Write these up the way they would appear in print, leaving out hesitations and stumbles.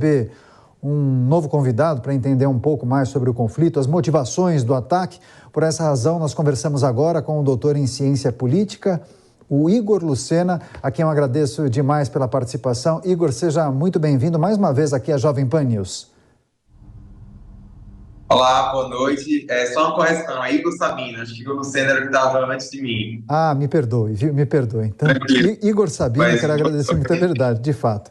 Ver um novo convidado para entender um pouco mais sobre o conflito, as motivações do ataque. Por essa razão, nós conversamos agora com o doutor em ciência política, o Igor Lucena, a quem eu agradeço demais pela participação. Igor, seja muito bem-vindo mais uma vez aqui à Jovem Pan News. Olá, boa noite. Só uma correção, é Igor Sabino, acho que o Lucena era o que estava antes de mim. Ah, me perdoe, viu? Me perdoe. Então, Tranquilo. Igor Sabino, Mas quero agradecer muito, é verdade, de fato.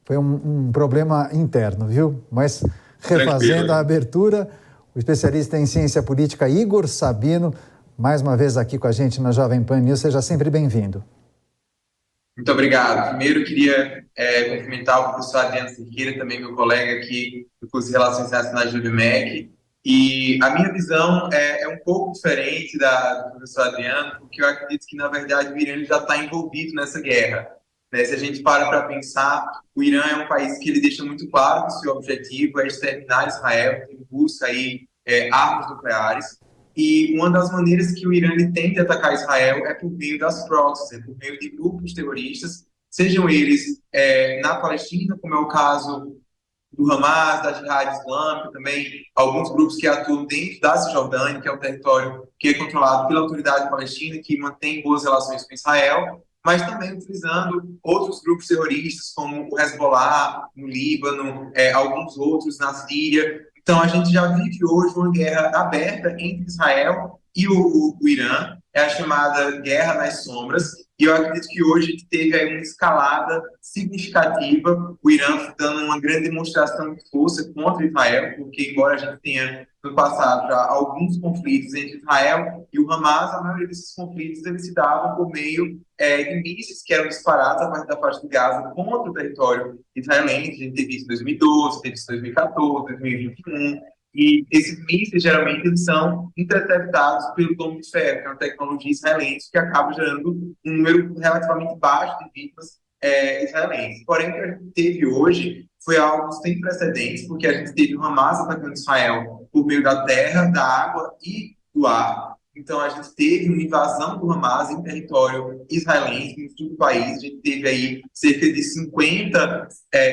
Foi um problema interno, viu? Mas, refazendo tranquilo. a abertura, o especialista em ciência política Igor Sabino, mais uma vez aqui com a gente na Jovem Pan News, seja sempre bem-vindo. Muito obrigado. Primeiro, eu queria cumprimentar o professor Adriano Cerqueira, também meu colega aqui do curso de Relações Internacionais do UBMEC. E a minha visão é um pouco diferente do professor Adriano, porque eu acredito que, na verdade, o Irã já está envolvido nessa guerra. Né? Se a gente para pensar, o Irã é um país que ele deixa muito claro que o seu objetivo é exterminar Israel, ele busca aí armas nucleares. E uma das maneiras que o Irã tende a atacar Israel é por meio das proxies, por meio de grupos terroristas, sejam eles na Palestina, como é o caso do Hamas, da Jihad Islâmica, também alguns grupos que atuam dentro da Cisjordânia, que é um território que é controlado pela autoridade palestina, que mantém boas relações com Israel, mas também utilizando outros grupos terroristas, como o Hezbollah no Líbano, alguns outros na Síria. Então, a gente já vive hoje uma guerra aberta entre Israel e o Irã, é a chamada Guerra nas Sombras, e eu acredito que hoje a gente teve aí uma escalada significativa, o Irã dando uma grande demonstração de força contra Israel, porque embora a gente tenha no passado já alguns conflitos entre Israel e o Hamas, a maioria desses conflitos eles se davam por meio de mísseis que eram disparados a partir da faixa de Gaza contra o território israelense. A gente teve isso em 2012, teve isso em 2014, 2021. E esses mísseis, geralmente, eles são interceptados pelo domo de ferro, que é uma tecnologia israelense que acaba gerando um número relativamente baixo de vítimas israelenses. Porém, o que a gente teve hoje foi algo sem precedentes, porque a gente teve o Hamas atacando Israel por meio da terra, da água e do ar. Então, a gente teve uma invasão do Hamas em território israelense, no sul do país. A gente teve aí cerca de 50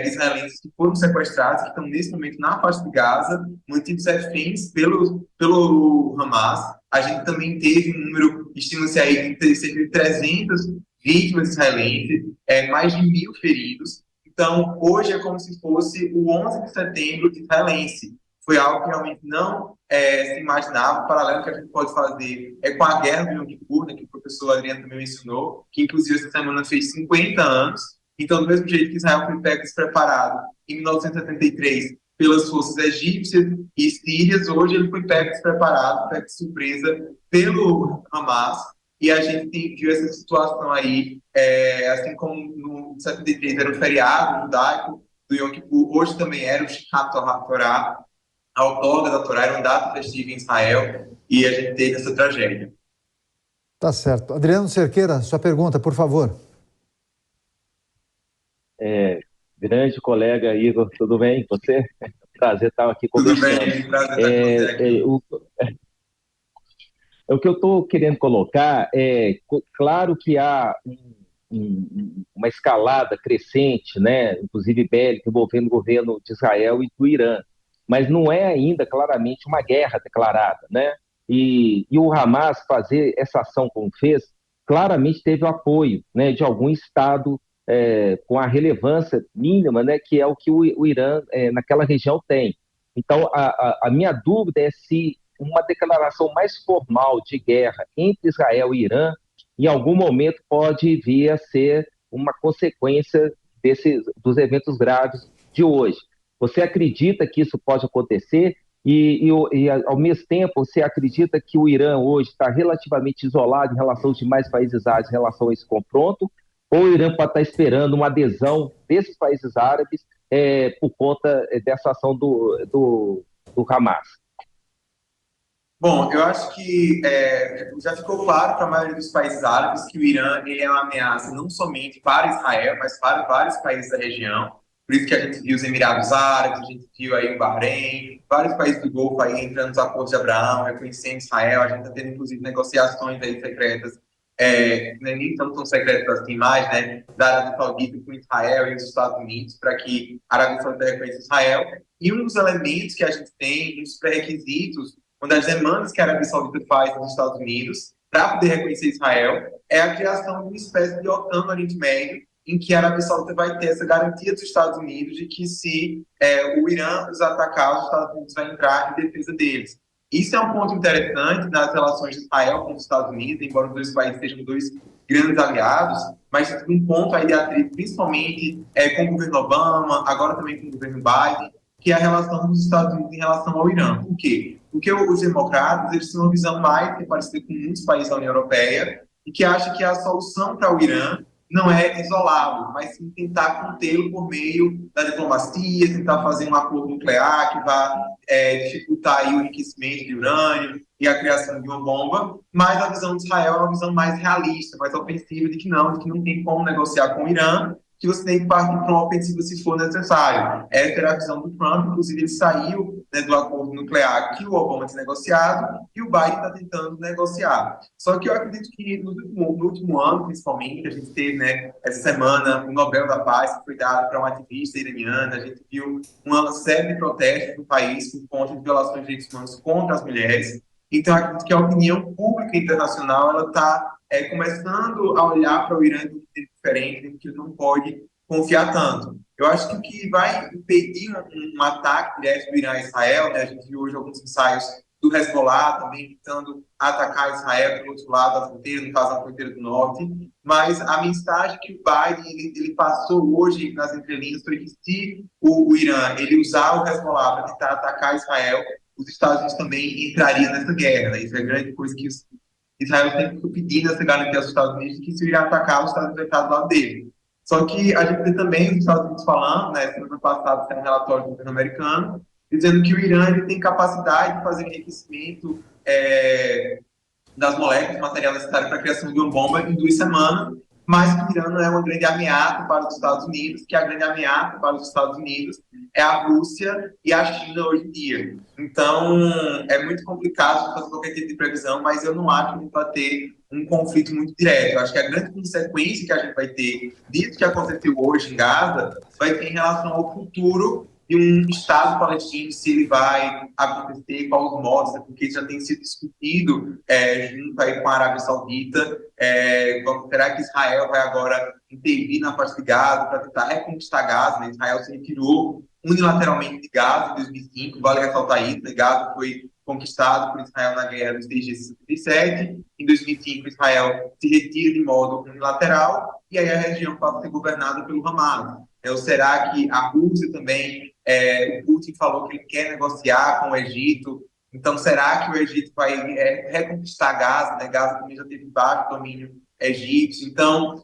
israelenses que foram sequestrados, que estão nesse momento na faixa de Gaza, mantidos reféns pelo Hamas. A gente também teve um número, estima-se aí, de cerca de 300 vítimas israelenses, mais de 1.000 feridos. Então, hoje é como se fosse o 11 de setembro israelense. Foi algo que realmente não se imaginava. O paralelo que a gente pode fazer é com a guerra do Yom Kippur, né, que o professor Adriano também mencionou, que inclusive essa semana fez 50 anos. Então, do mesmo jeito que Israel foi pego despreparado em 1973 pelas forças egípcias e sírias, hoje ele foi pego despreparado, pego de surpresa pelo Hamas. E a gente viu essa situação aí, assim como no 73 era o feriado judaico do Yom Kippur, hoje também era o Shkat Torah, a outorga da Torá, era uma data festiva em Israel, e a gente teve essa tragédia. Tá certo. Adriano Cerqueira, sua pergunta, por favor. Grande colega Igor, tudo bem? Você? Prazer estar aqui Tudo conversando. bem, prazer estar com você aqui. O que eu estou querendo colocar claro que há uma escalada crescente, né, inclusive bélica, envolvendo o governo de Israel e do Irã, mas não é ainda claramente uma guerra declarada, né? E o Hamas fazer essa ação como fez, claramente teve o apoio, né, de algum Estado com a relevância mínima, né, que é o que o Irã naquela região tem. Então, a minha dúvida é se uma declaração mais formal de guerra entre Israel e Irã, em algum momento pode vir a ser uma consequência dos eventos graves de hoje. Você acredita que isso pode acontecer? E, ao mesmo tempo, você acredita que o Irã hoje está relativamente isolado em relação aos demais países árabes em relação a esse confronto? Ou o Irã pode estar esperando uma adesão desses países árabes por conta dessa ação do Hamas? Bom, eu acho que já ficou claro para a maioria dos países árabes que o Irã ele é uma ameaça não somente para Israel, mas para vários países da região. Por isso que a gente viu os Emirados Árabes, a gente viu aí o Bahrein, vários países do Golfo aí entrando nos acordos de Abraão, reconhecendo Israel. A gente está tendo, inclusive, negociações aí secretas não é nem tão secreto assim mais, né, da Arábia Saudita com Israel e os Estados Unidos, para que a Arábia Saudita reconheça Israel. E um dos elementos que a gente tem, uns pré-requisitos, uma das demandas que a Arábia Saudita faz nos Estados Unidos para poder reconhecer Israel é a criação de uma espécie de OTAN no Oriente Médio, em que a Arábia Saudita vai ter essa garantia dos Estados Unidos de que se o Irã os atacar, os Estados Unidos vai entrar em defesa deles. Isso é um ponto interessante nas relações de Israel com os Estados Unidos, embora os dois países sejam dois grandes aliados, mas tem um ponto aí de atrito, principalmente com o governo Obama, agora também com o governo Biden, que é a relação dos Estados Unidos em relação ao Irã. Por quê? Porque os democratas eles têm uma visão mais que é parecida com muitos países da União Europeia e que acham que a solução para o Irã não é isolá-lo, mas sim tentar contê-lo por meio da diplomacia, tentar fazer um acordo nuclear que vá dificultar aí o enriquecimento de urânio e a criação de uma bomba, mas a visão de Israel é uma visão mais realista, mais ofensiva de que não tem como negociar com o Irã, que você tem que partir para uma ofensiva se for necessário. Essa era a visão do Trump, inclusive ele saiu do acordo nuclear que o Obama tinha negociado e o Biden está tentando negociar. Só que eu acredito que no último ano, principalmente, a gente teve essa semana o Nobel da Paz, que foi dado para uma ativista iraniana, a gente viu uma série de protestos no país por conta de violações de direitos humanos contra as mulheres. Então, eu acredito que a opinião pública internacional ela está começando a olhar para o Irã de um jeito diferente, que ele não pode confiar tanto. Eu acho que o que vai impedir um ataque direto do Irã a Israel, a gente viu hoje alguns ensaios do Hezbollah também tentando atacar Israel pelo outro lado da fronteira, no caso, a fronteira do norte, mas a mensagem que o Biden ele passou hoje nas entrelinhas foi que se o Irã ele usar o Hezbollah para tentar atacar Israel, os Estados Unidos também entrariam nessa guerra. Isso é a grande coisa que Israel tem que pedir nessa garantia aos Estados Unidos que se o Irã atacar, os Estados Unidos vai estar do lado dele. Só que a gente tem também os Estados Unidos falando, semana passada saiu um relatório do governo americano, dizendo que o Irã ele tem capacidade de fazer enriquecimento das moléculas de material necessário para a criação de uma bomba em 2 semanas, mas que o Irã não é uma grande ameaça para os Estados Unidos, que a grande ameaça para os Estados Unidos é a Rússia e a China hoje em dia. Então, é muito complicado fazer qualquer tipo de previsão, mas eu não acho que a gente vai ter um conflito muito direto. Eu acho que a grande consequência que a gente vai ter disso que aconteceu hoje em Gaza vai ter em relação ao futuro de um Estado palestino, se ele vai acontecer, quais os modos, porque já tem sido discutido junto aí com a Arábia Saudita. Será que Israel vai agora intervir na faixa de Gaza para tentar reconquistar Gaza? Israel se retirou unilateralmente de Gaza em 2005, vale ressaltar isso, Gaza foi conquistado por Israel na guerra dos 6 dias de 67. Em 2005, Israel se retira de modo unilateral e aí a região passa a ser governada pelo Hamas. Ou será que a Rússia também, o Putin falou que ele quer negociar com o Egito, então será que o Egito vai reconquistar Gaza? Gaza também já teve baixo domínio egípcio, então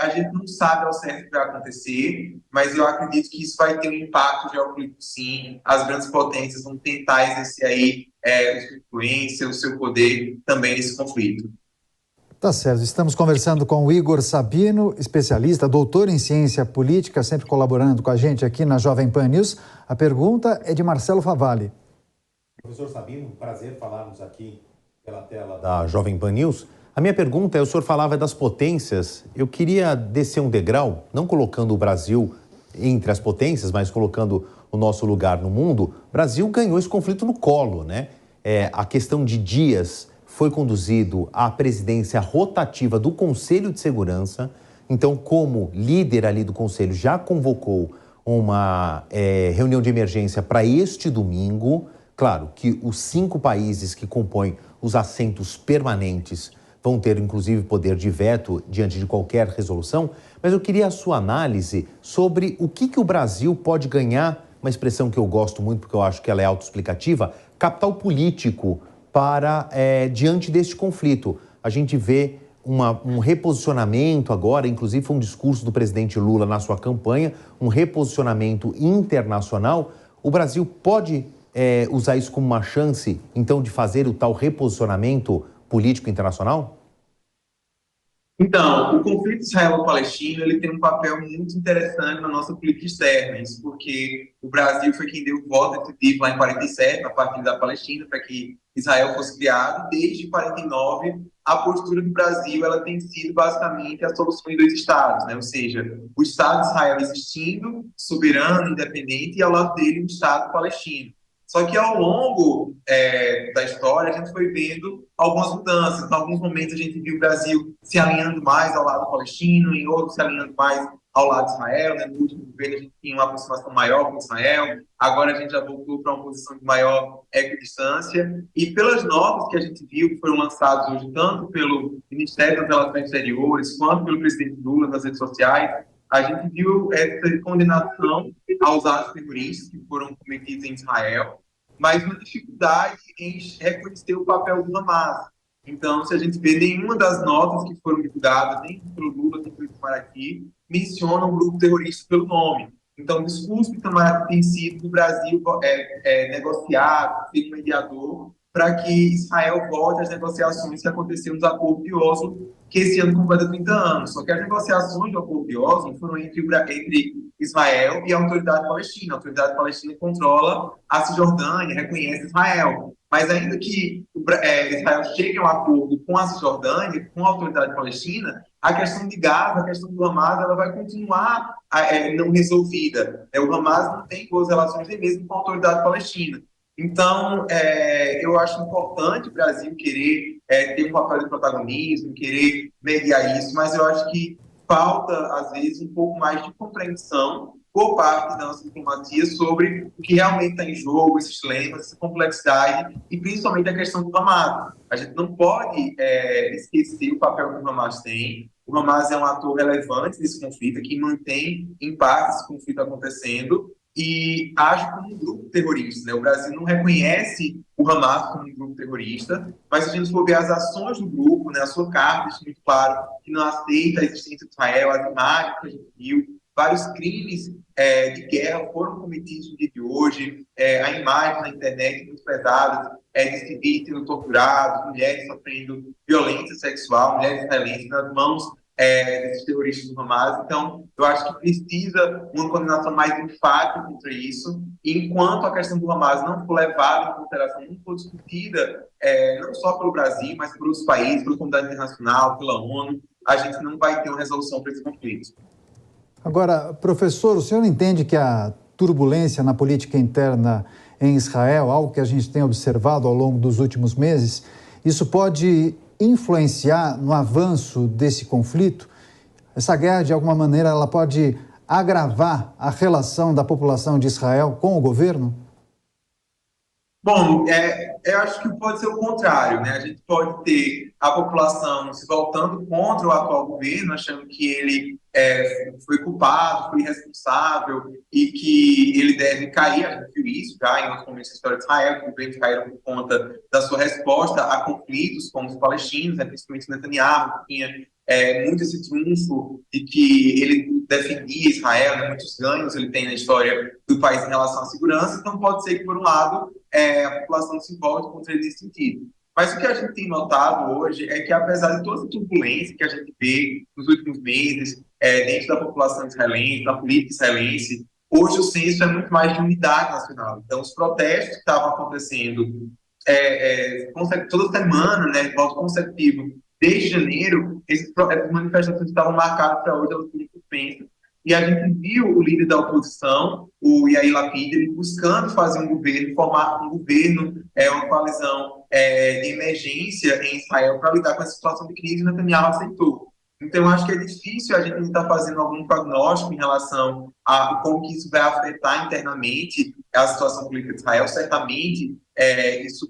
a gente não sabe ao certo o que vai acontecer, mas eu acredito que isso vai ter um impacto geopolítico sim, as grandes potências vão tentar exercer aí a sua influência, o seu poder também nesse conflito. Tá certo, estamos conversando com o Igor Sabino, especialista, doutor em ciência política, sempre colaborando com a gente aqui na Jovem Pan News. A pergunta é de Marcelo Favalli. Professor Sabino, um prazer falarmos aqui pela tela da Jovem Pan News. A minha pergunta é, o senhor falava das potências, eu queria descer um degrau, não colocando o Brasil entre as potências, mas colocando o nosso lugar no mundo. O Brasil ganhou esse conflito no colo, né? A questão de dias foi conduzido à presidência rotativa do Conselho de Segurança. Então, como líder ali do Conselho, já convocou uma reunião de emergência para este domingo. Claro que os 5 países que compõem os assentos permanentes vão ter, inclusive, poder de veto diante de qualquer resolução. Mas eu queria a sua análise sobre o que o Brasil pode ganhar, uma expressão que eu gosto muito porque eu acho que ela é autoexplicativa, capital político para diante deste conflito. A gente vê um reposicionamento agora, inclusive foi um discurso do presidente Lula na sua campanha, um reposicionamento internacional. O Brasil pode usar isso como uma chance, então, de fazer o tal reposicionamento político internacional? Então, o conflito israelo-palestino ele tem um papel muito interessante na nossa política externa, isso porque o Brasil foi quem deu o voto decisivo lá em 47, na partilha da Palestina, para que Israel fosse criado. Desde 49, a postura do Brasil ela tem sido basicamente a solução em dois estados, né? Ou seja, o Estado de Israel existindo, soberano, independente, e ao lado dele o Estado palestino. Só que ao longo da história, a gente foi vendo algumas mudanças. Em alguns momentos, a gente viu o Brasil se alinhando mais ao lado palestino, em outros, se alinhando mais ao lado de Israel. Né? No último governo, a gente tinha uma aproximação maior com Israel. Agora, a gente já voltou para uma posição de maior equidistância. E pelas notas que a gente viu, que foram lançadas hoje, tanto pelo Ministério das Relações Exteriores, quanto pelo presidente Lula nas redes sociais, a gente viu essa condenação aos atos terroristas que foram cometidos em Israel, mas uma dificuldade em reconhecer o papel do Hamas. Então, se a gente vê, nenhuma das notas que foram divulgadas, nem pelo Lula, nem pelo Itamaraty, menciona um grupo terrorista pelo nome. Então, o discurso do Itamaraty tem sido do Brasil negociar, ser um mediador, para que Israel volte às negociações que aconteceram nos acordos de Oslo, que esse ano completa 30 anos. Só que as negociações do acordo de Oslo foram entre Israel e a autoridade palestina. A autoridade palestina controla a Cisjordânia, reconhece Israel. Mas ainda que Israel chegue a um acordo com a Cisjordânia, com a autoridade palestina, a questão de Gaza, a questão do Hamas, ela vai continuar não resolvida. O Hamas não tem boas relações nem mesmo com a autoridade palestina. Então, eu acho importante o Brasil querer ter um papel de protagonismo, querer mediar isso, mas eu acho que falta, às vezes, um pouco mais de compreensão por parte da nossa diplomacia sobre o que realmente está em jogo, esses dilemas, essa complexidade, e principalmente a questão do Hamas. A gente não pode esquecer o papel que o Hamas tem. O Hamas é um ator relevante nesse conflito, que mantém, em parte, esse conflito acontecendo, e age como um grupo terrorista. Né? O Brasil não reconhece o Hamas como um grupo terrorista, mas se a gente for ver as ações do grupo, né, a sua carta deixa muito claro que não aceita a existência de Israel, as imagens que a gente viu, vários crimes de guerra foram cometidos no dia de hoje, a imagem na internet muito pesada, de civis sendo torturados, mulheres sofrendo violência sexual, mulheres israelenses nas mãos desses terroristas do Hamas. Então, eu acho que precisa uma condenação mais enfática contra isso, e enquanto a questão do Hamas não for levada em consideração, não for discutida, não só pelo Brasil, mas por outros países, pela comunidade internacional, pela ONU, a gente não vai ter uma resolução para esse conflito. Agora, professor, o senhor entende que a turbulência na política interna em Israel, algo que a gente tem observado ao longo dos últimos meses, isso pode influenciar no avanço desse conflito? Essa guerra, de alguma maneira, ela pode agravar a relação da população de Israel com o governo? Bom, eu acho que pode ser o contrário, né? A gente pode ter a população se voltando contra o atual governo, achando que ele foi culpado, foi irresponsável e que ele deve cair. A gente viu isso já em outros momentos da história de Israel, que o governo caíram por conta da sua resposta a conflitos com os palestinos, né? Principalmente Netanyahu, que tinha muito esse triunfo de que ele defendia Israel, né? Muitos ganhos ele tem na história do país em relação à segurança. Então pode ser que, por um lado, a população se volte contra ele nesse sentido. Mas o que a gente tem notado hoje é que, apesar de toda a turbulência que a gente vê nos últimos meses, dentro da população israelense, da política israelense, hoje o senso é muito mais de unidade nacional. Então, os protestos que estavam acontecendo toda semana, né, de modo consecutivo, desde janeiro, essas manifestações estavam marcadas para hoje, elas foram suspensas. E a gente viu o líder da oposição, o Yair Lapid, ele buscando fazer um governo, formar um governo, uma coalizão de emergência em Israel para lidar com essa situação de crise, e Netanyahu aceitou. Então, eu acho que é difícil a gente estar fazendo algum prognóstico em relação a como que isso vai afetar internamente a situação política de Israel. Certamente, isso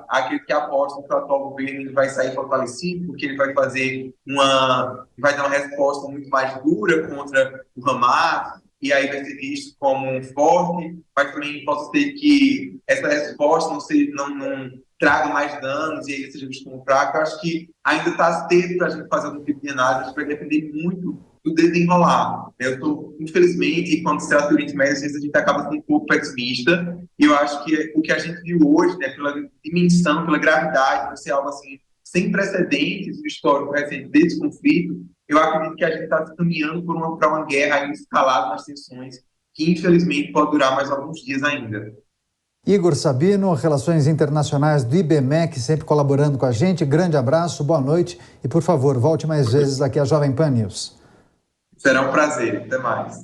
aquele que aposta que o atual governo ele vai sair fortalecido, porque ele vai vai dar uma resposta muito mais dura contra o Hamas, e aí vai ser visto como um forte, mas também pode ser que essa resposta não traga mais danos e ele seja visto como fraco. Eu acho que ainda está cedo para a gente fazer algum tipo de análise, vai depender muito do desenrolar. Infelizmente, quando se trata de Oriente Médio, às vezes a gente acaba sendo um pouco pessimista, e eu acho que o que a gente viu hoje, né, pela dimensão, pela gravidade, por ser algo assim sem precedentes no histórico recente desse conflito, eu acredito que a gente está caminhando para uma guerra ainda escalada nas tensões, que infelizmente pode durar mais alguns dias ainda. Igor Sabino, Relações Internacionais do IBMEC, sempre colaborando com a gente. Grande abraço, boa noite e, por favor, volte mais vezes aqui à Jovem Pan News. Será um prazer. Até mais.